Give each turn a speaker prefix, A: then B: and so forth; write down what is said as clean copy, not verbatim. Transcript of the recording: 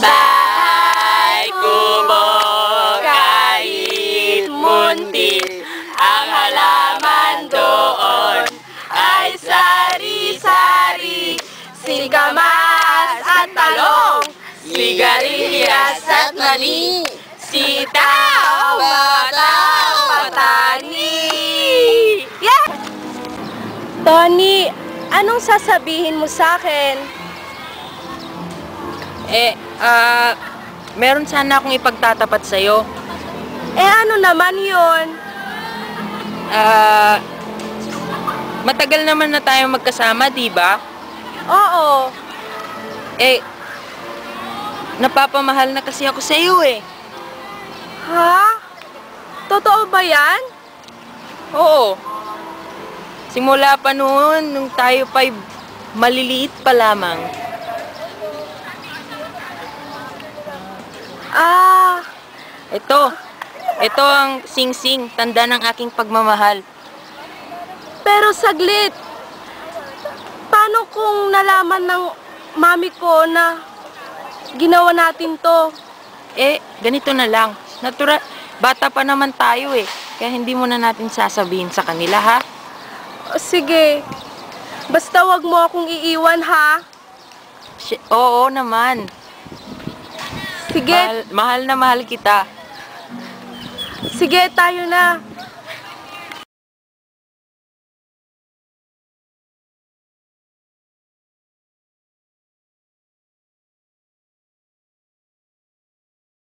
A: Bahay kubo kahit munti, ang halaman doon ay sari-sari, singkamas at talong, sigarilyas at mani, sitaw, batang patani. Yeah!
B: Tony, anong sasabihin mo sa akin?
A: Meron sana akong ipagtatapat sa'yo.
B: Ano naman yun?
A: Matagal naman na tayo magkasama, di ba?
B: Oo.
A: Napapamahal na kasi ako sa'yo eh.
B: Ha? Totoo ba yan?
A: Oo. Simula pa noon, nung tayo pa'y maliliit pa lamang. Ito ang sing-sing, tanda ng aking pagmamahal.
B: Pero saglit. Paano kung nalaman ng mami ko na ginawa natin to?
A: Ganito na lang. Natural, bata pa naman tayo eh. Kaya hindi mo na natin sasabihin sa kanila, ha?
B: Sige. Basta wag mo akong iiwan, ha?
A: Oo naman.
B: Sige.
A: Mahal na mahal kita.
B: Sige, tayo na.